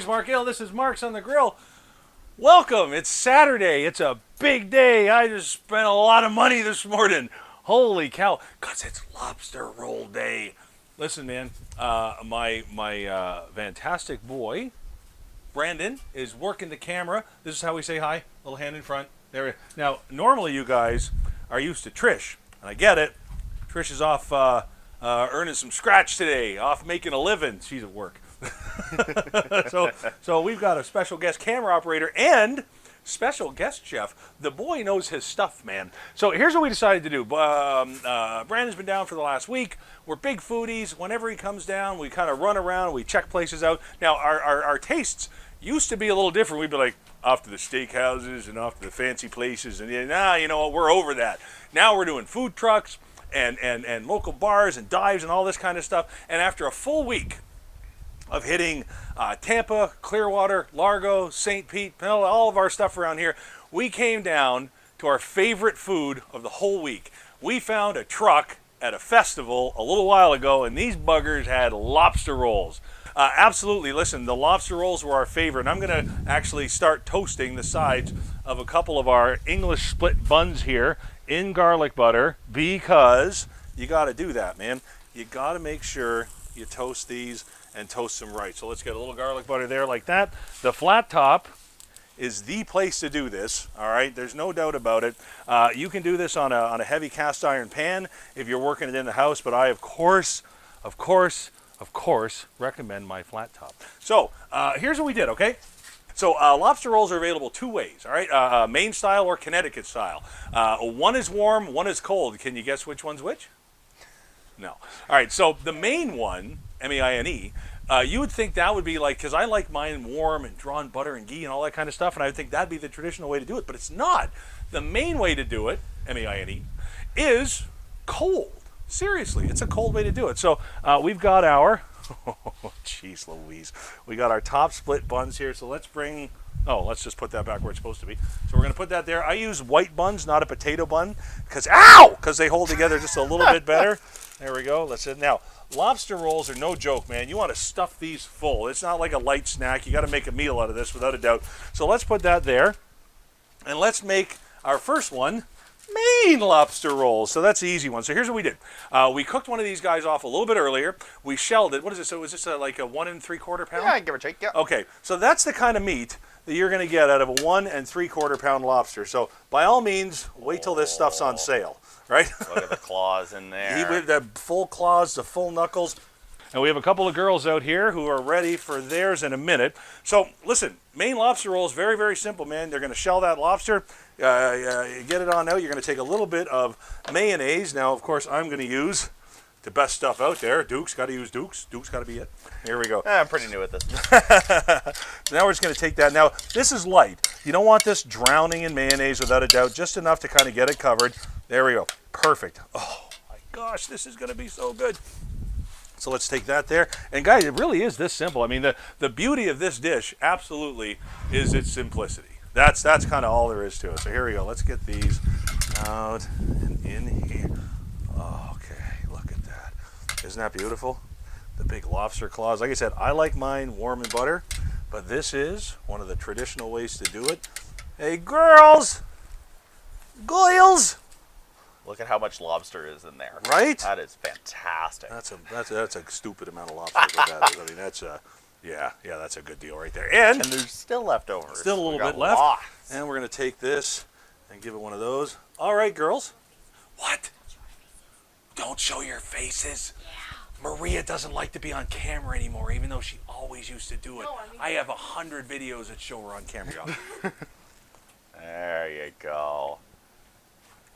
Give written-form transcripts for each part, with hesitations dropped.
name's Marc Gill. This is Marc's on the Grill. Welcome. It's Saturday. It's a big day. I just spent a lot of money this morning. Holy cow. Because it's lobster roll day. Listen, man, my fantastic boy, Brandon, is working the camera. This is how we say hi. Little hand in front. There. Now, normally you guys are used to Trish, and I get it. Trish is off earning some scratch today, off making a living. She's at work. so we've got a special guest camera operator and special guest chef. The boy knows his stuff, man. So here's what we decided to do. Brandon's been down for the last week. We're big foodies. Whenever he comes down, we kind of run around. We check places out. Now, our tastes used to be a little different. We'd be like, off to the steakhouses and off to the fancy places. And you know what, we're over that. Now we're doing food trucks and local bars and dives and all this kind of stuff. And after a full week of hitting Tampa, Clearwater, Largo, St. Pete, all of our stuff around here, we came down to our favorite food of the whole week. We found a truck at a festival a little while ago, and these buggers had lobster rolls. Absolutely, listen, the lobster rolls were our favorite, and I'm going to actually start toasting the sides of a couple of our English split buns here in garlic butter, because you got to do that, man. You got to make sure you toast these and toast them right. So let's get a little garlic butter there like that. The flat top is the place to do this, all right? There's no doubt about it. You can do this on a heavy cast iron pan if you're working it in the house, but I, of course, recommend my flat top. So here's what we did, okay? So lobster rolls are available two ways, all right? Maine-style or Connecticut style. One is warm, one is cold. Can you guess which one's which? No. All right, so the Maine one, M-A-I-N-E, you would think that would be like, because I like mine warm and drawn butter and ghee and all that kind of stuff, and I would think that'd be the traditional way to do it, but it's not. The main way to do it, M-A-I-N-E, is cold. Seriously, it's a cold way to do it. So we've got our, oh, jeez Louise, we got our top split buns here, so let's bring, let's just put that back where it's supposed to be. So we're going to put that there. I use white buns, not a potato bun, because they hold together just a little bit better. There we go. That's it. Now, lobster rolls are no joke, man. You want to stuff these full. It's not like a light snack. You got to make a meal out of this without a doubt. So let's put that there. And let's make our first one, Maine lobster rolls. So that's the easy one. So here's what we did. We cooked one of these guys off a little bit earlier. We shelled it. What is it? So is this like a 1 3/4 pound? Yeah, give or take, yeah. Okay. So that's the kind of meat that you're going to get out of a 1 3/4 pound lobster. So by all means, wait till this stuff's on sale. Right? Look at the claws in there. With the full claws, the full knuckles. And we have a couple of girls out here who are ready for theirs in a minute. So, listen, Maine lobster roll is very, very simple, man. They're going to shell that lobster. You get it on out. You're going to take a little bit of mayonnaise. Now, of course, I'm going to use the best stuff out there. Duke's got to use Duke's. Duke's got to be it. Here we go. I'm pretty new at this. Now we're just going to take that. Now, this is light. You don't want this drowning in mayonnaise without a doubt. Just enough to kind of get it covered. There we go. Perfect. Oh, my gosh. This is going to be so good. So let's take that there. And, guys, it really is this simple. I mean, the beauty of this dish absolutely is its simplicity. That's kind of all there is to it. So here we go. Let's get these out and in here. Oh, okay. Look at that. Isn't that beautiful? The big lobster claws. Like I said, I like mine warm in butter, but this is one of the traditional ways to do it. Hey, girls! Goyles! Look at how much lobster is in there. Right? That is fantastic. That's a stupid amount of lobster. I mean, that's a, yeah, that's a good deal right there. And there's still leftovers. Still a little bit left. Lots. And we're going to take this and give it one of those. All right, girls. What? Don't show your faces. Yeah. Maria doesn't like to be on camera anymore, even though she always used to do it. No, I have 100 videos that show her on camera. There you go.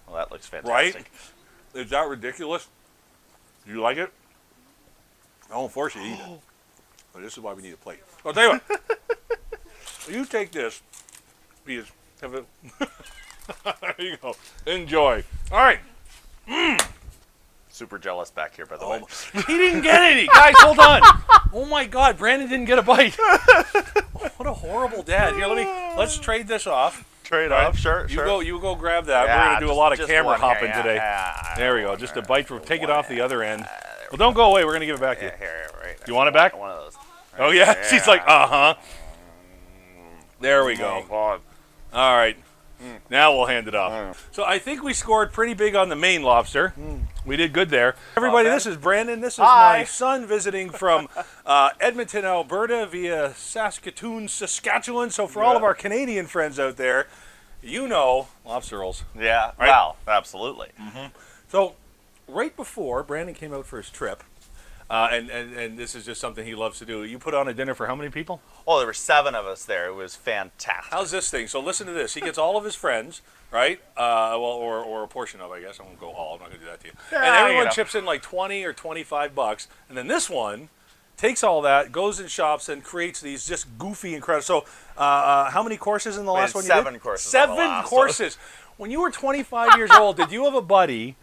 Well, that looks fantastic. Right? Is that ridiculous? You like it? I won't force you to eat it. But this is why we need a plate. I'll tell you what. You take this. Because have it. There you go. Enjoy. All right. Super jealous back here, by the way. He didn't get any. Guys, hold on. Oh my God, Brandon didn't get a bite. What a horrible dad. Here, let's trade this off. Trade off, sure. You go grab that. Yeah, we're gonna do a lot of camera hopping here, today. There we go. Just a bite from. Take it off the other end. Well, don't go away. We're gonna give it back to you. Here, right. You want it back? One of those. Oh, yeah? She's like, uh-huh. There we go. All right. Now we'll hand it off. So I think we scored pretty big on the Maine lobster. We did good there. Everybody, this is Brandon. This is my son visiting from Edmonton, Alberta via Saskatoon, Saskatchewan. So for all of our Canadian friends out there, you know lobster rolls. Yeah, right? Wow, absolutely. So right before Brandon came out for his trip, and this is just something he loves to do, you put on a dinner for how many people? Oh, there were 7 of us there. It was fantastic. How's this thing? So listen to this. He gets all of his friends, right? Or a portion of, I guess. I won't go all. I'm not going to do that to you. Yeah, and everyone you know. chips in like 20 or 25 bucks. And then this one takes all that, goes and shops, and creates these just goofy, incredible. So how many courses in the last one you did? 7 courses. on the 7 last courses. When you were 25 years old, did you have a buddy,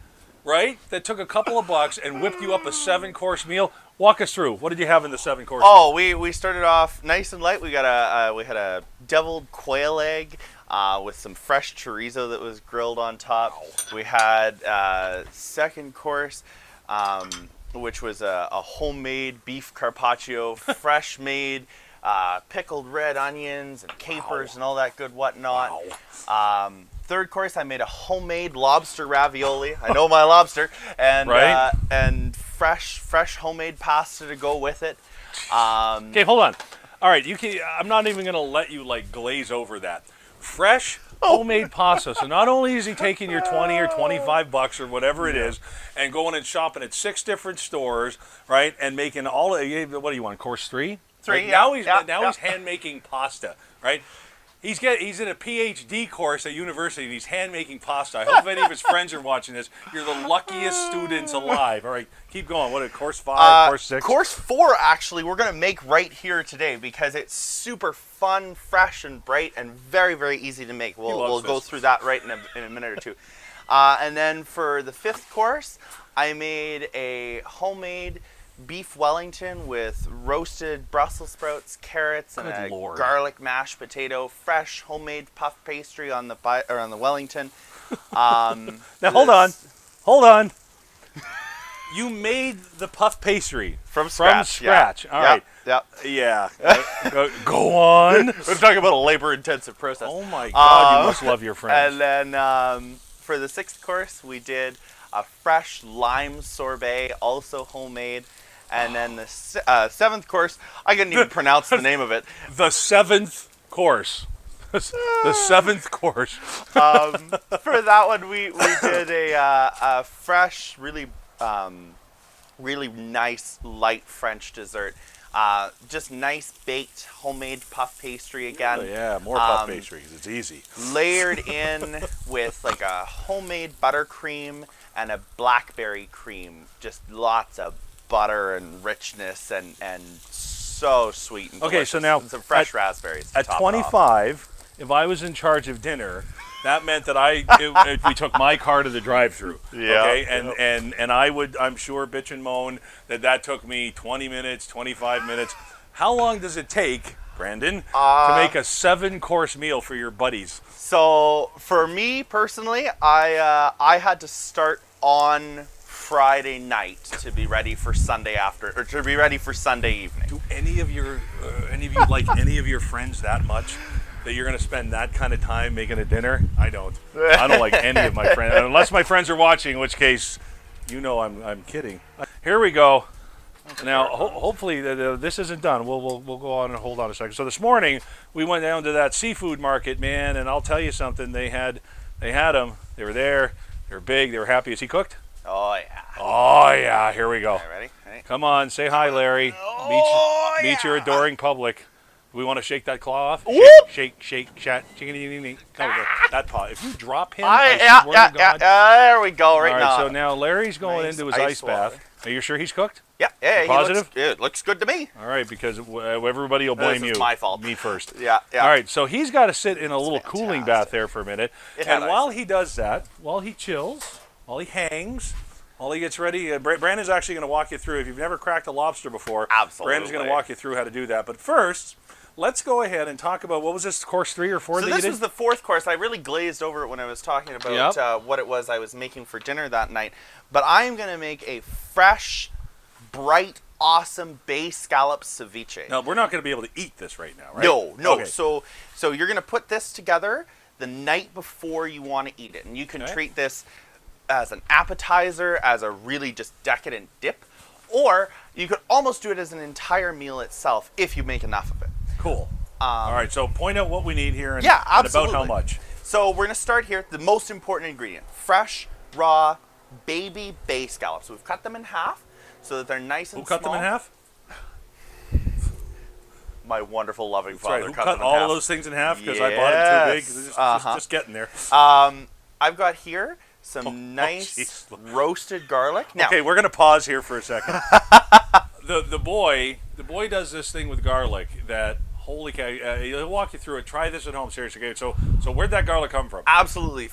right, that took a couple of bucks and whipped you up a 7-course meal? Walk us through. What did you have in the 7 courses? Oh, we started off nice and light. We got we had a deviled quail egg with some fresh chorizo that was grilled on top. We had second course, which was a homemade beef carpaccio, fresh made, pickled red onions and capers and all that good whatnot. Third course, I made a homemade lobster ravioli. I know my lobster, and Right. And fresh homemade pasta to go with it. Okay, hold on. All right, I'm not even going to let you like glaze over that. Fresh homemade pasta. So not only is he taking your 20 or 25 bucks or whatever it is, and going and shopping at 6 different stores, right, and making all what do you want? Course 3? 3. Right? Now he's hand making pasta, right? He's in a PhD course at university, and he's hand-making pasta. I hope if any of his friends are watching this, you're the luckiest students alive. All right, keep going. What, course 5, course 6? Course 4, actually, we're going to make right here today because it's super fun, fresh, and bright, and very, very easy to make. We'll go through that right in a minute or two. And then for the 5th course, I made a homemade beef Wellington with roasted Brussels sprouts, carrots, and a garlic mashed potato. Fresh homemade puff pastry on the Wellington. Now hold on. You made the puff pastry from scratch. Yeah. All right. Yep. Yeah. Go on. We're talking about a labor-intensive process. Oh my God! You must love your friends. And then for the 6th course, we did a fresh lime sorbet, also homemade. And then the 7th course, I couldn't even pronounce the name of it. The 7th course. The 7th course. For that one, we did a fresh, really nice, light French dessert. Just nice baked homemade puff pastry again. Oh, yeah, more puff pastry because it's easy. Layered in with like a homemade buttercream and a blackberry cream. Just lots of butter and richness and so sweet and delicious. Okay, so now and some fresh raspberries. At 25, if I was in charge of dinner, that meant that we took my car to the drive-thru. Yeah. Okay, and I'm sure bitch and moan that took me 20 minutes, 25 minutes. How long does it take, Brandon, to make a 7-course meal for your buddies? So for me personally, I had to start on Friday night to be ready for Sunday evening. Do any of you like any of your friends that much that you're going to spend that kind of time making a dinner? I don't like any of my friends unless my friends are watching, in which case, you know I'm kidding. Here we go. Now hopefully this isn't done. We'll go on and hold on a second. So this morning we went down to that seafood market, man, and I'll tell you something. They had them. They were there. They were big. They were happy. Is he cooked? Oh yeah. Oh yeah, here we go. Okay, ready? Come on, say hi, Larry. Meet your adoring public. We want to shake that claw off. Shake, chat, chickeny. That paw. If you drop him, I swear to God. There we go. Right now. All right, so now Larry's going into his ice bath. Are you sure he's cooked? Yeah. Positive? It looks good to me. All right, because everybody will blame you. This is my fault. Me first. Yeah. All right, so he's got to sit in a little cooling bath there for a minute. And while he does that, while he chills, while he hangs, while he gets ready, Brandon's actually going to walk you through. If you've never cracked a lobster before, absolutely, Brandon's going to walk you through how to do that. But first, let's go ahead and talk about, what was this, course 3 or 4 that you did? So this was the 4th course. I really glazed over it when I was talking about what it was I was making for dinner that night. But I'm going to make a fresh, bright, awesome bay scallop ceviche. Now, we're not going to be able to eat this right now, right? No. Okay. So you're going to put this together the night before you want to eat it. And you can treat this as an appetizer, as a really just decadent dip, or you could almost do it as an entire meal itself if you make enough of it. Cool. All right, so point out what we need here and, Yeah, and absolutely. about how much. So we're going to start here. The most important ingredient, fresh, raw, baby bay scallops. So we've cut them in half so that they're nice and small. Who cut them in half? My wonderful, loving That's father right. Who cut cut them in all half. of those things in half? Because I bought it too big. Yes. Just getting there. I've got here some nice roasted garlic. Now, Okay, we're going to pause here for a second. the boy does this thing with garlic that, holy cow, he'll walk you through it. Try this at home, seriously. Okay, so where'd that garlic come from? absolutely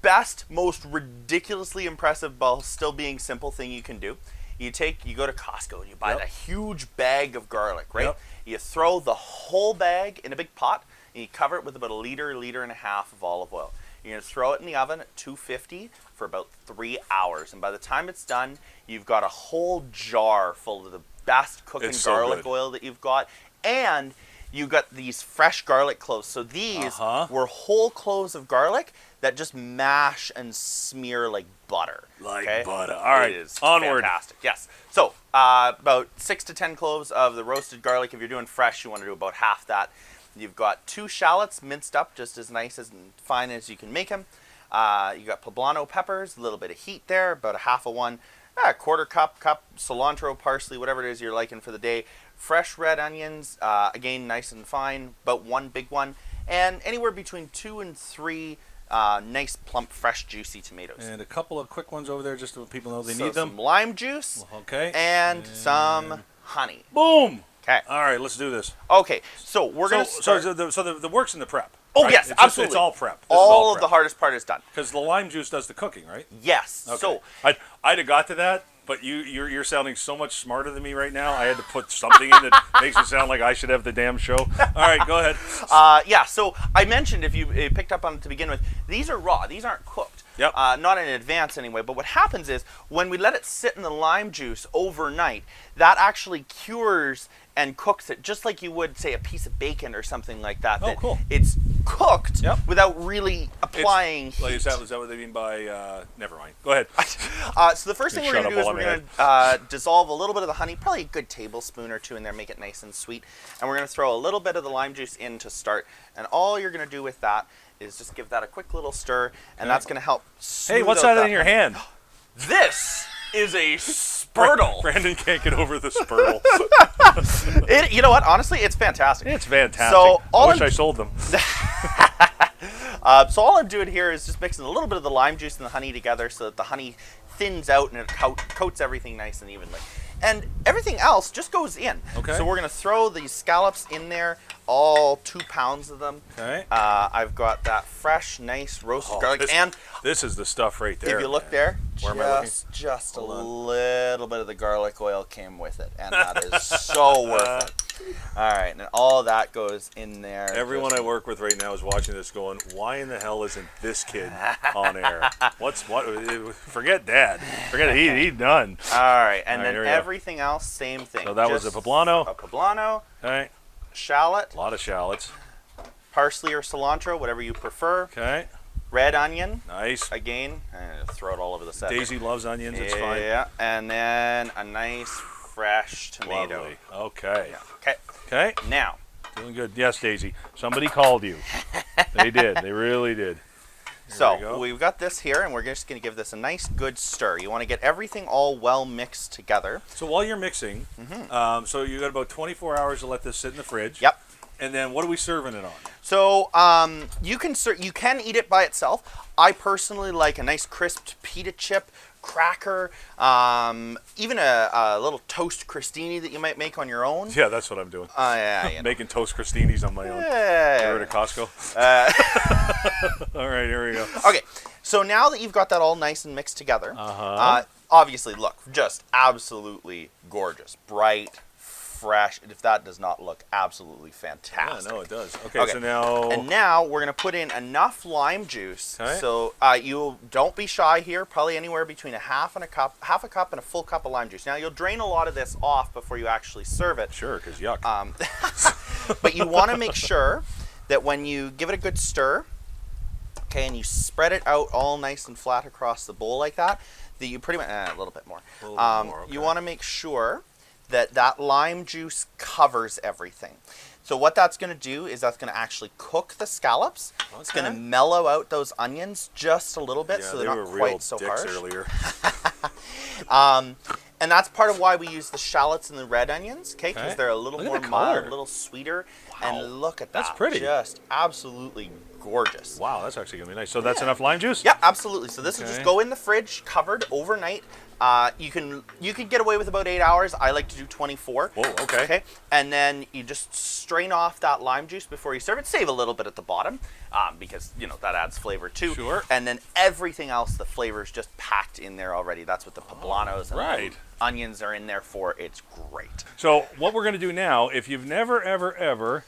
best, most ridiculously impressive, while still being simple thing you can do. You go to Costco and you buy a huge bag of garlic, right? Yep. You throw the whole bag in a big pot and you cover it with about a liter and a half of olive oil. You're going to throw it in the oven at 250 for about 3 hours. And by the time it's done, you've got a whole jar full of the best cooking garlic oil that you've got. And you got these fresh garlic cloves. So these were whole cloves of garlic that just mash and smear like butter. Like butter. All right, it is onward. Fantastic. Yes. So about 6 to 10 cloves of the roasted garlic. If you're doing fresh, you want to do about half that. You've got 2 shallots minced up, just as nice and fine as you can make them. You got poblano peppers, a little bit of heat there, about a half of one. A quarter cup, cilantro, parsley, whatever it is you're liking for the day. Fresh red onions, again, nice and fine, about 1 big one. And anywhere between 2 and 3 nice, plump, fresh, juicy tomatoes. And a couple of quick ones over there just so people know they So need them. some lime juice. Okay. And some honey. Boom! Okay. All right, let's do this. Okay, so we're going to start. So the work's in the prep. Oh, right? yes, It's absolutely. It's all prep. all of the hardest part is done. Because the lime juice does the cooking, right? Yes. Okay. So I'd have got to that, but you're sounding so much smarter than me right now. I had to put something in that makes it sound like I should have the damn show. All right, go ahead. yeah, so I mentioned, if you picked up on it to begin with, these are raw. These aren't cooked. Yep. Not in advance anyway. But what happens is when we let it sit in the lime juice overnight, that actually cures and cooks it just like you would, say, a piece of bacon or something like that. Oh, cool. It's cooked without really applying heat. Like, is that what they mean by, never mind. Go ahead. So the first thing we're going to do is we're going to dissolve a little bit of the honey, probably a good tablespoon or 2 in there, make it nice and sweet. And we're going to throw a little bit of the lime juice in to start. And all you're going to do with that is just give that a quick little stir, and that's going to help smooth Hey, what's out that in your hand? This is a spurtle. Brandon can't get over the spurtle. You know what? Honestly, it's fantastic. It's fantastic. So I wish I sold them. So all I'm doing here is just mixing a little bit of the lime juice and the honey together so that the honey thins out and it coats everything nice and evenly. And everything else just goes in. Okay. So we're going to throw these scallops in there, all 2 pounds of them. Okay. I've got that fresh, nice roasted garlic. This is the stuff right there. If you look there, Where am I looking? just a little bit of the garlic oil came with it. And that is so worth it. All right, and all that goes in there. Everyone I work with right now is watching this going, why in the hell isn't this kid on air? Forget Dad. Forget it. He's done. All right, and All right, then everything else, same thing. So that was a poblano. A poblano, Okay. shallot, A lot of shallots. parsley or cilantro, whatever you prefer. Okay. Red onion, Nice. again, and throw it all over the set. Daisy loves onions. It's fine. Yeah, and then a nice fresh tomato. Lovely. Okay. Okay. Okay. Now, Doing good. Yes, Daisy. Somebody called you. They did. They really did. so we've got this here, and we're just going to give this a nice good stir. You want to get everything all well mixed together. So while you're mixing, so you got about 24 hours to let this sit in the fridge. Yep. And then what are we serving it on? So you can eat it by itself. I personally like a nice crisped pita chip, cracker, even a little toast crostini that you might make on your own. Yeah, that's what I'm doing. Yeah, you know. Making toast crostinis on my own. Yeah. Get rid of Costco. All right, here we go. Okay, so now that you've got that all nice and mixed together, obviously, look, just absolutely gorgeous, bright, fresh. If that does not look absolutely fantastic. Yeah, no, it does. Okay, so now... And now we're going to put in enough lime juice. Okay. So you don't be shy here. Probably anywhere between half a cup and a full cup of lime juice. Now you'll drain a lot of this off before you actually serve it. Sure, because yuck. But you want to make sure that when you give it a good stir, okay, and you spread it out all nice and flat across the bowl like that, that you pretty much, a little bit more. Okay. You want to make sure that that lime juice covers everything. So what that's going to do is that's going to actually cook the scallops. Okay. It's going to mellow out those onions just a little bit, so they're not quite so harsh. Earlier. And that's part of why we use the shallots and the red onions, okay? Because they're a little more mild, a little sweeter. Wow. And look at that. That's pretty. Just absolutely gorgeous. Wow, that's actually going to be nice. So that's enough lime juice? Yeah, absolutely. So this will just go in the fridge, covered overnight. You can get away with about 8 hours. I like to do 24. Whoa, okay. Okay, and then you just strain off that lime juice before you serve it. Save a little bit at the bottom because that adds flavor too. Sure. And then everything else, the flavor is just packed in there already. That's what the poblanos and the onions are in there for. It's great. So what we're going to do now, if you've never ever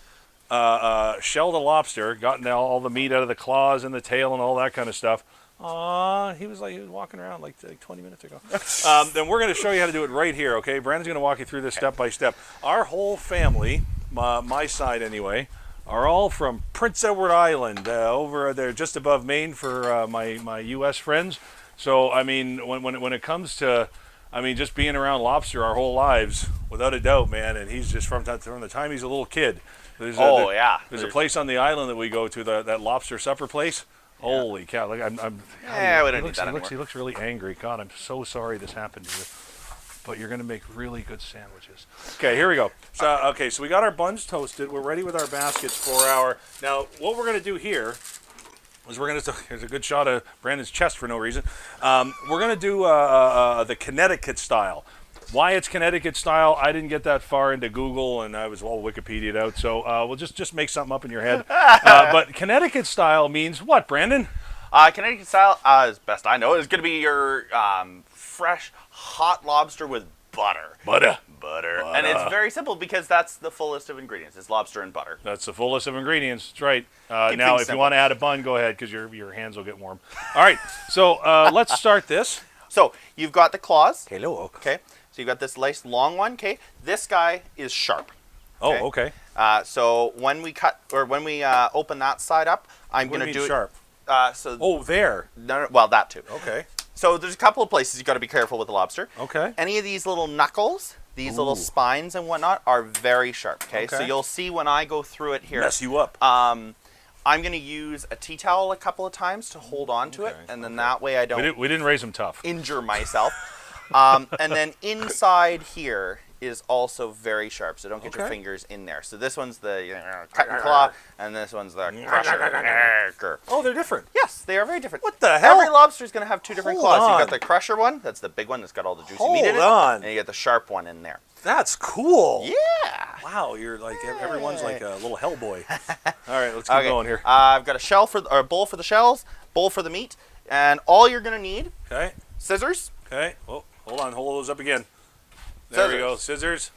shelled a lobster, gotten all the meat out of the claws and the tail and all that kind of stuff. He was walking around like 20 minutes ago. Then we're going to show you how to do it right here, okay? Brandon's going to walk you through this step by step. Our whole family, my side anyway, are all from Prince Edward Island, over there just above Maine for my U.S. friends. So, I mean, when it comes to, just being around lobster our whole lives, without a doubt, man, and he's just from the time he's a little kid. There's a place on the island that we go to, that lobster supper place. Yeah. Holy cow! Like we don't need that anymore. He looks really angry. God, I'm so sorry this happened to you. But you're going to make really good sandwiches. Okay, here we go. So so we got our buns toasted. We're ready with our baskets for our. Now, what we're going to do here is here's a good shot of Brandon's chest for no reason. We're going to do the Connecticut style. Why it's Connecticut style, I didn't get that far into Google, and I was all Wikipedia'd out, so we'll just make something up in your head. But Connecticut style means what, Brandon? Connecticut style, as best I know, is going to be your fresh, hot lobster with butter. Butter. And it's very simple because that's the fullest of ingredients. It's lobster and butter. That's the fullest of ingredients. That's right. Now, if you want to add a bun, go ahead because your hands will get warm. All right, so let's start this. So you've got the claws. Hello. Okay. So you've got this nice long one, okay? This guy is sharp. Okay? Oh, okay. So when we open that side up, I'm going to do sharp? There. No, well, that too. Okay. So there's a couple of places you got to be careful with the lobster. Okay. Any of these little knuckles, these little spines and whatnot are very sharp, okay? So you'll see when I go through it here. Mess you up. I'm going to use a tea towel a couple of times to hold on to it, and then that way I don't... We didn't raise them tough. ...injure myself. And then inside here is also very sharp, so don't get your fingers in there. So this one's the cut and claw, and this one's the crusher. Oh, they're different. Yes, they are very different. What the hell? Every lobster is going to have two different claws. You've got the crusher one, that's the big one that's got all the juicy meat in it. And you get the sharp one in there. That's cool. Yeah. Wow, you're like, everyone's like a little Hellboy. All right, let's keep going here. I've got a bowl for the shells, bowl for the meat, and all you're going to need, scissors. Okay, well, hold on, hold those up again. There we go, scissors.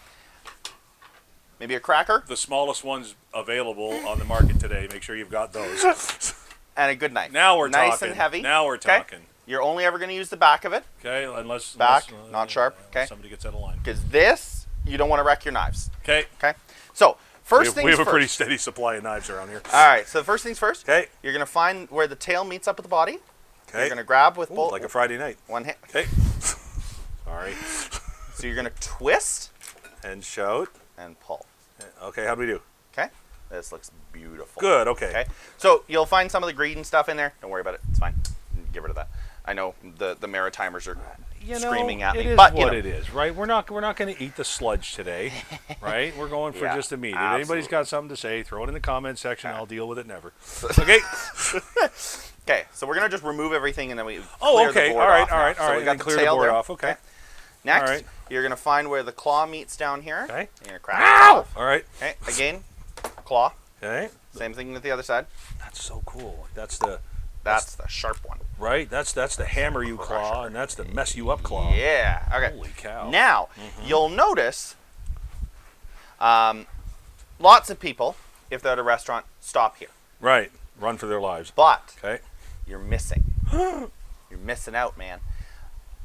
Maybe a cracker. The smallest ones available on the market today. Make sure you've got those. And a good knife. Now we're talking. Nice and heavy. Now we're talking. You're only ever going to use the back of it. Okay, unless... not sharp. Okay. Somebody gets out of line. Because this, you don't want to wreck your knives. Okay. Okay. So, first things first. We have a pretty steady supply of knives around here. All right, so first things first. Okay. You're going to find where the tail meets up with the body. Okay. You're going to grab with both... like a Friday night. One hand. Okay. Sorry. So you're going to twist. And shout. And pull. Okay, how do we do? Okay. This looks beautiful. Good, okay. So you'll find some of the green stuff in there. Don't worry about it. It's fine. Get rid of that. I know the Maritimers are screaming at me. It is but what it is, right? We're not going to eat the sludge today, right? We're going for just the meat. If anybody's got something to say, throw it in the comment section. I'll deal with it never. Okay. Okay, so we're going to just remove everything and then we clear the board off. All right. So we got the clear the board off. Okay. Next, you're going to find where the claw meets down here. Okay. You're going to crack it off. All right. Okay, again, claw. Okay. Same thing with the other side. That's so cool. That's the sharp one. Right? That's the hammer you claw, and that's the mess you up claw. Yeah. Okay. Holy cow. Now, you'll notice Lots of people, if they're at a restaurant, stop here. Right. Run for their lives. But Okay. you're missing. You're missing out, man.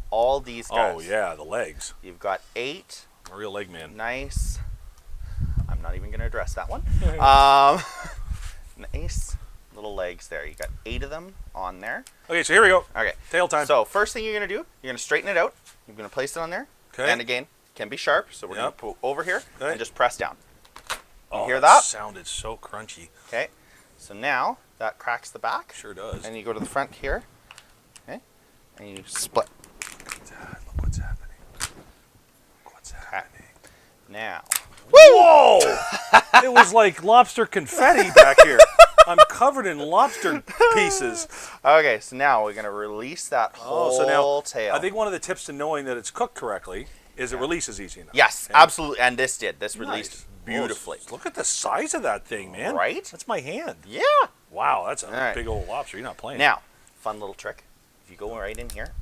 All these guys. Oh, yeah, the legs. You've got 8. A real leg man. Nice. I'm not even going to address that one. Nice little legs there. You got 8 of them on there. Okay, so here we go. Okay. Tail time. So first thing you're going to do, you're going to straighten it out. You're going to place it on there. Okay. And again, can be sharp. So we're going to put over here Okay. and just press down. You Oh, hear that? Sounded so crunchy. Okay. So now that cracks the back. Sure does. And you go to the front here. Okay. And you split. Dad, look what's happening. Look what's happening. Now. Whoa! It was like lobster confetti back here. I'm covered in lobster pieces. Okay, so now we're going to release that whole tail. I think one of the tips to knowing that it's cooked correctly is it releases easy enough. Yes, absolutely. And this did. This released beautifully. Look at the size of that thing, man. Right? That's my hand. Yeah. Wow, that's a big old lobster. You're not playing. Now, fun little trick. If you go right in here.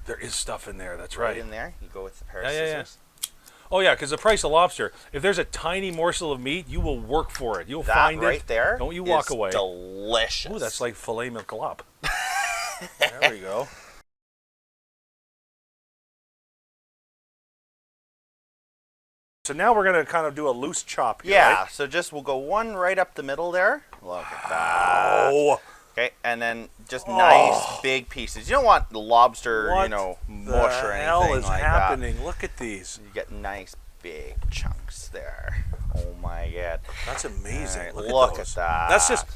There is stuff in there. That's Right right. in there. You go with the pair of Yeah, yeah, yeah. scissors. Oh, yeah, because the price of lobster, if there's a tiny morsel of meat, you will work for it. You'll That find right it. there. Don't you walk is away. Delicious. Ooh, that's like filet mignon scallop. There we go. So now we're going to kind of do a loose chop here, yeah. right? So just we'll go one right up the middle there. Look at that. Oh. Okay, and then just nice big pieces. You don't want the lobster, What you know, mush or the anything hell is like happening? Look at these. that. You get nice big chunks there. Oh my god. That's amazing. Right, look look at those. at that. That's just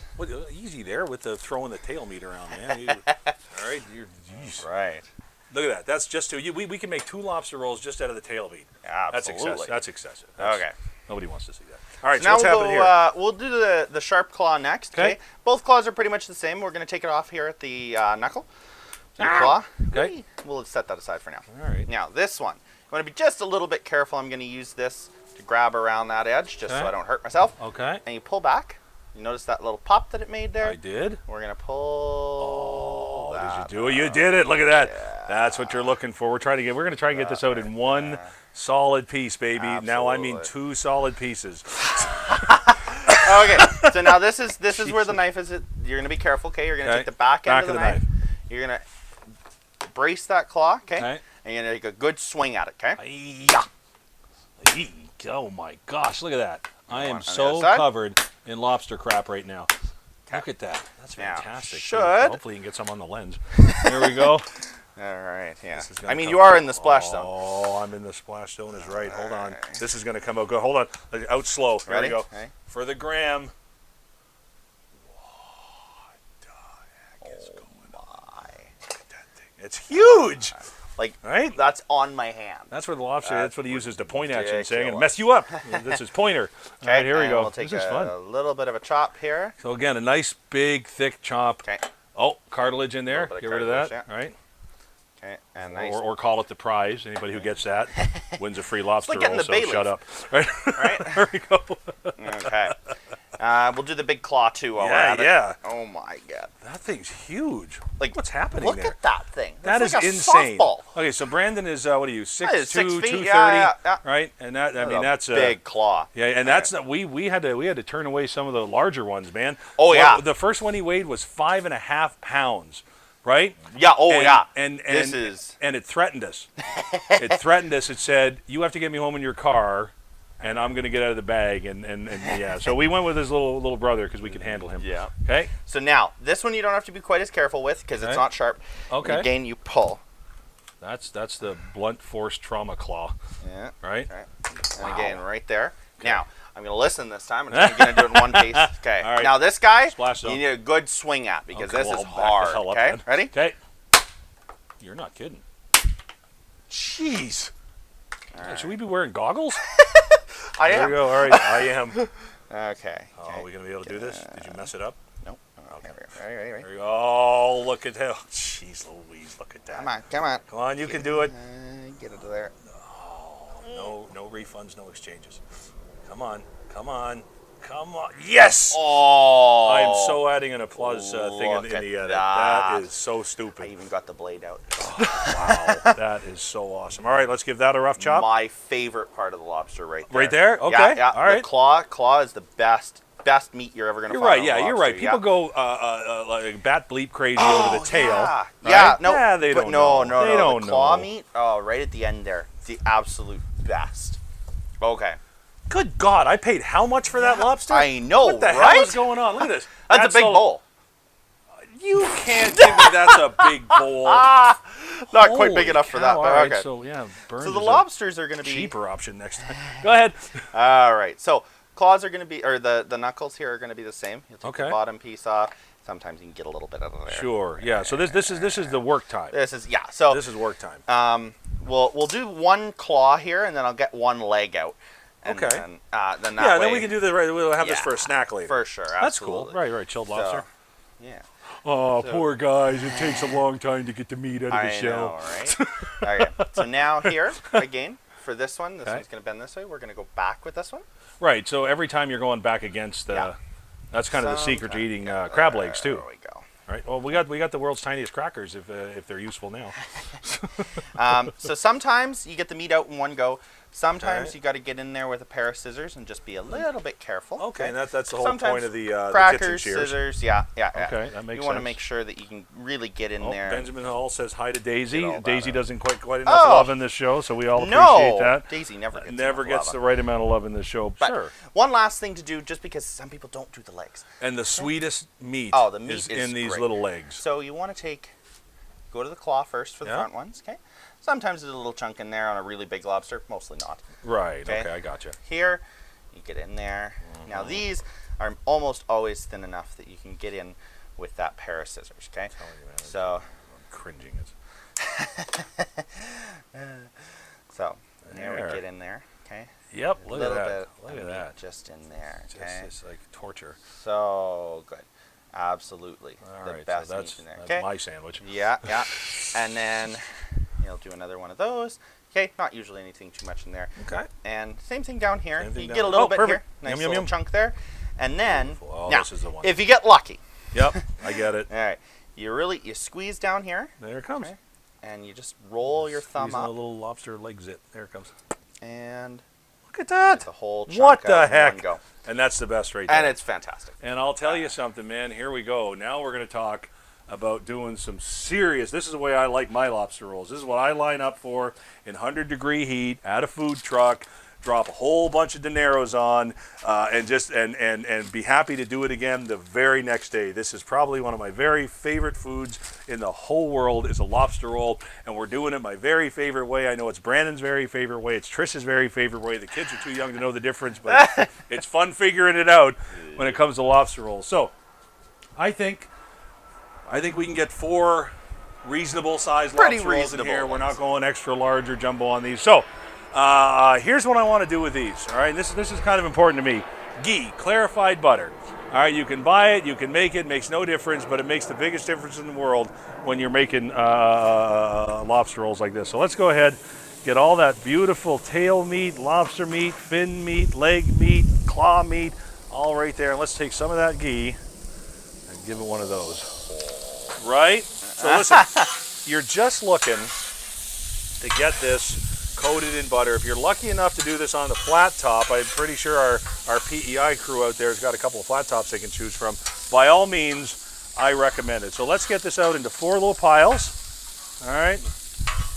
easy there with the throwing the tail meat around, man. All right, Right. look at that. That's just too. We can make 2 lobster rolls just out of the tail meat. That's Absolutely. excessive. That's excessive. Okay. Nobody wants to see that. All right, so Now what's happening here? we'll do the sharp claw next. Okay. Both claws are pretty much the same. We're going to take it off here at the knuckle. So the claw. Okay. We'll set that aside for now. All right. Now this one, you want to be just a little bit careful. I'm going to use this to grab around that edge just so I don't hurt myself. Okay. And you pull back. You notice that little pop that it made there? I did. We're going to pull. Oh, did you do it? You did it. Look at that. Yeah. That's what you're looking for. We're going to try and get this out in one solid piece, baby. Absolutely. Now I mean 2 solid pieces. Okay. So now this is where the knife is. You're going to be careful, okay? You're going to take the back end of the knife. You're going to brace that claw, okay? And you're going to take a good swing at it, okay? Oh my gosh, look at that. I am so covered in lobster crap right now. Look at that. That's fantastic. Hopefully you can get some on the lens. There we go. All right, yeah. I mean, you are in the splash zone. Oh, I'm in the splash zone is right. Hold on. This is going to come out good. Hold on. Out slow. There we go. Okay. For the gram. What the heck is going on? Look at that thing. It's huge. Like, right? That's on my hand. That's where the lobster, that's what he uses to point at you and saying, and mess you up. This is pointer. All right, here we go. We'll take this is fun. a little bit of a chop here. So again, a nice, big, thick chop. Okay. Oh, cartilage in there. Get rid of that. Yeah. All right. Okay, and nice. Or call it the prize. Anybody who gets that wins a free lobster like roll, so shut up. Right? There we go. Okay. We'll do the big claw too while we're at it. Oh my god. That thing's huge. Like, what's happening look there? at that thing. That is like a insane. Softball. Okay, so Brandon is what are you? 6'2", 230, yeah. right? And that that's a big claw. Yeah, and that's we had to turn away some of the larger ones, man. Oh yeah. The first one he weighed was 5.5 pounds. Right? Yeah. Oh, yeah. And and it threatened us. It threatened us. It said, "You have to get me home in your car, and I'm going to get out of the bag." And yeah. So we went with his little brother because we could handle him. Yeah. Okay. So now this one you don't have to be quite as careful with because it's not sharp. Okay. And again, you pull. That's the blunt force trauma claw. Yeah. Right. And again, right there. Okay. Now. I'm going to listen this time. I'm going to do it in one piece. Okay. All right. Now, this guy, you need a good swing at because this is back hard. the hell up, okay? then. Ready? Okay. You're not kidding. Jeez. Right. Should we be wearing goggles? I am. There we go. All right. I am. Okay. Oh, are we going to be able to do this? Did you mess it up? Nope. Okay. Ready. There we go. Oh, look at that. Jeez Louise. Look at that. Come on. Come on. You can do it. Get it to there. Oh, no refunds, no exchanges. Come on. Come on. Yes! Oh. I am so adding an applause thing in the edit. That is so I stupid. even got the blade out. Wow. That is so awesome. All right, let's give that a rough chop. My favorite part of the lobster right there. Right there? Okay. Yeah, yeah. All right. The claw is the best meat you're ever going to find. You're right. on Yeah, a you're lobster, right. People go like bat bleep crazy over the tail. Yeah, right? yeah. No, yeah, they but don't no, know. no, They no. don't The claw know. meat, right at the end there. The absolute best. Okay. Good God, I paid how much for that lobster? I know, What the right? hell is going on? Look at this. That's a big bowl. You can't give me that's a big bowl. Not quite Holy big enough for that, cow. but All right, okay. so yeah, So the lobsters are going to be cheaper option next time. Go ahead. All right. So claws are going to be, or the knuckles here are going to be the same. You'll take Okay. the bottom piece off. Sometimes you can get a little bit out of there. Sure. Yeah. So this is the work time. This is So This is work time. we'll do one claw here, and then I'll get one leg out. And Okay. Then that Yeah. way, Then we can do the right. We'll have this Yeah. for a snack later. for sure. That's cool. Absolutely. Right. Chilled lobster. So, yeah. Oh, poor guys. It takes a long time to get the meat out of the I shell. know, right? Okay. So now here again for this one, this Okay. one's going to bend this way. We're going to go back with this one. Right. So every time you're going back against, that's kind of the secret to eating crab legs too. There we go. Right. Well, we got the world's tiniest crackers if they're useful now. So sometimes you get the meat out in one go. Sometimes Okay. you got to get in there with a pair of scissors and just be a little bit careful. Okay, and that's the whole Sometimes point of the kitchen crackers, shears. scissors, yeah. Okay, that makes You want to sense. make sure that you can really get in Oh, there. Benjamin Hall says hi to Daisy. Get all that Daisy out. doesn't quite enough Oh. love in this show, so we all appreciate No, that. Daisy never gets Never enough gets the love. right amount of love in this show. But Sure. one last thing to do, just because some people don't do the legs. And the sweetest meat, Oh, the meat is is in these great. little legs. So you want to go to the claw first for the Yeah. front ones, okay? Sometimes there's a little chunk in there on a really big lobster, mostly not. Right. Okay. Okay, I gotcha. Here, you get in there. Now these are almost always thin enough that you can get in with that pair of scissors, okay? Telling you, man, So, I'm cringing. so there There. we get in there, okay? Yep. A Look at little that. bit Look of at meat that. just in there, okay? It's like torture. So good. Absolutely. All the right. best So that's meat in there, that's okay? my sandwich. Yeah, yeah. And then you'll do another one of those. Okay, not usually anything too much in there. Okay. And same thing down here. Same thing You down- get a little oh, bit perfect. here. Nice Yum, yum, little yum. chunk there. And then, Beautiful. Oh, now, this is the one. if you get lucky, Yep. I get it. all right, you squeeze down here, There it comes. Okay. and you just roll your thumb Squeezing up, a little lobster leg zit. There it comes. and Look at that. the whole chunk What the out in heck? one go. And that's the best right there. And it's fantastic. And I'll tell you something, man. Here we go. Now we're going to talk about doing some serious. This is the way I like my lobster rolls. This is what I line up for in 100-degree heat at a food truck. Drop a whole bunch of dineros on, and just and be happy to do it again the very next day. This is probably one of my very favorite foods in the whole world is a lobster roll, and we're doing it my very favorite way. I know it's Brandon's very favorite way. It's Trish's very favorite way. The kids are too young to know the difference, but it's fun figuring it out when it comes to lobster rolls. So, I think we can get 4 reasonable sized Pretty lobster rolls in reasonable here. We're not ones. going extra large or jumbo on these. So. Here's what I want to do with these. All right, this is kind of important to me. Ghee, clarified butter. All right, you can buy it, you can make it. Makes no difference, but it makes the biggest difference in the world when you're making lobster rolls like this. So let's go ahead, get all that beautiful tail meat, lobster meat, fin meat, leg meat, claw meat, all right there. And let's take some of that ghee and give it one of those. Right? So listen, you're just looking to get this coated in butter. If you're lucky enough to do this on the flat top, I'm pretty sure our PEI crew out there has got a couple of flat tops they can choose from. By all means, I recommend it. So let's get this out into 4 little piles. All right,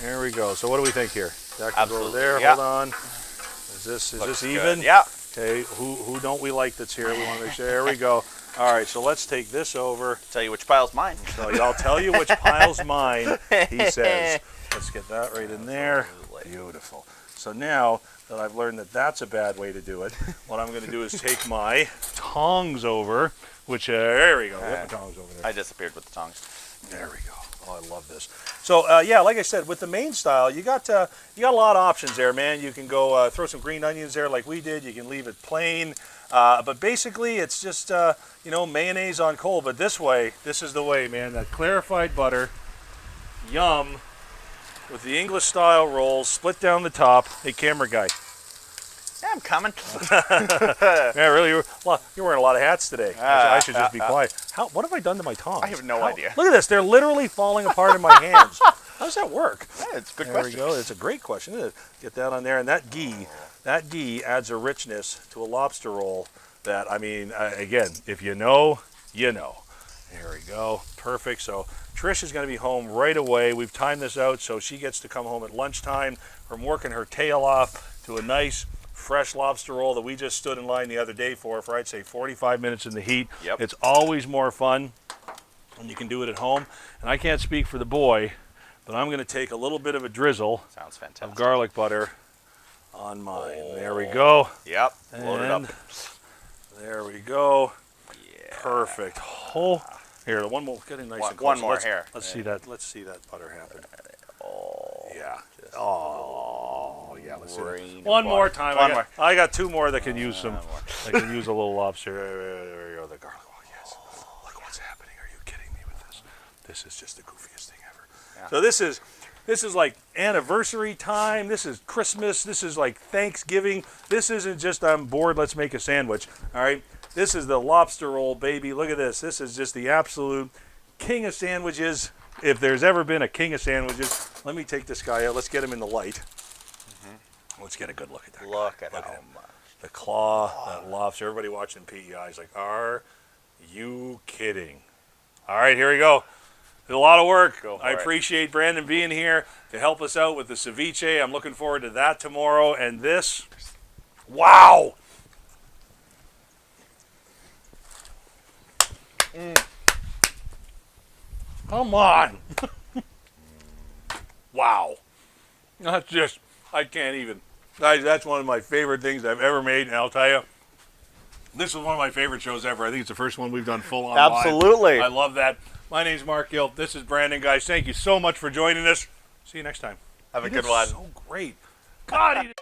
there we go. So what do we think here? That can go over there. Yeah. Hold on. Is this Looks even? good. Yeah. Okay. Who don't we like that's here? We want to make sure. There we go. All right. So let's take this over. Tell you which pile's mine. So I'll tell you which pile's mine. He says. Let's get that right in there. Beautiful. So now that I've learned that that's a bad way to do it, what I'm going to do is take my tongs over, which, there we go. Get my tongs over there. I disappeared with the tongs. There we go. Oh, I love this. So, yeah, like I said, with the Maine-style, you got a lot of options there, man. You can go throw some green onions there like we did. You can leave it plain. But basically, it's just, mayonnaise on coal. But this is the way, man. That clarified butter, yum. With the English style rolls, split down the top. Hey, camera guy, Yeah, I'm coming. Yeah, really. Well, you're wearing a lot of hats today. I should just be quiet. What have I done to my tongs? I have no idea. Look at this. They're literally falling apart in my hands. How does that work? Yeah, it's a good There question. we go. It's a great question, isn't it? Get that on there. And that ghee adds a richness to a lobster roll that, I mean, again, if you know, you know. There we go. Perfect. So Trish is going to be home right away. We've timed this out so she gets to come home at lunchtime from working her tail off to a nice fresh lobster roll that we just stood in line the other day for I'd say 45 minutes in the heat. Yep. It's always more fun when you can do it at home. And I can't speak for the boy, but I'm going to take a little bit of a drizzle Sounds fantastic. of garlic butter on mine. There we go. Yep. Load it up. There we go. Yeah. Perfect. Oh, here, one more. Get in nice and close. One more here. Let's see that. Let's see that butter happen. Oh. Yeah. Oh, yeah. Let's see that. Rain of One more butter. time. One more. I got two more that can use some. One more. That can use a little lobster. There we go. The garlic. Oh yes. Look what's happening. Are you kidding me with this? This is just the goofiest thing ever. Yeah. So this is like anniversary time. This is Christmas. This is like Thanksgiving. This isn't just I'm bored, let's make a sandwich. All right. This is the lobster roll, baby. Look at this. This is just the absolute king of sandwiches. If there's ever been a king of sandwiches, let me take this guy out. Let's get him in the light. Let's get a good look at that. Look at Look how at him. much. The claw, that lobster. Everybody watching PEI is like, are you kidding? All right, here we go. It's a lot of work. I appreciate Brandon being here to help us out with the ceviche. I'm looking forward to that tomorrow. And this, wow. Come on. Wow. That's just, I can't even. Guys, that's one of my favorite things I've ever made. And I'll tell you, this is one of my favorite shows ever. I think it's the first one we've done full on live. Absolutely. I love that. My name's Marc Gill. This is Brandon, guys. Thank you so much for joining us. See you next time. Have a good one. So great. God, he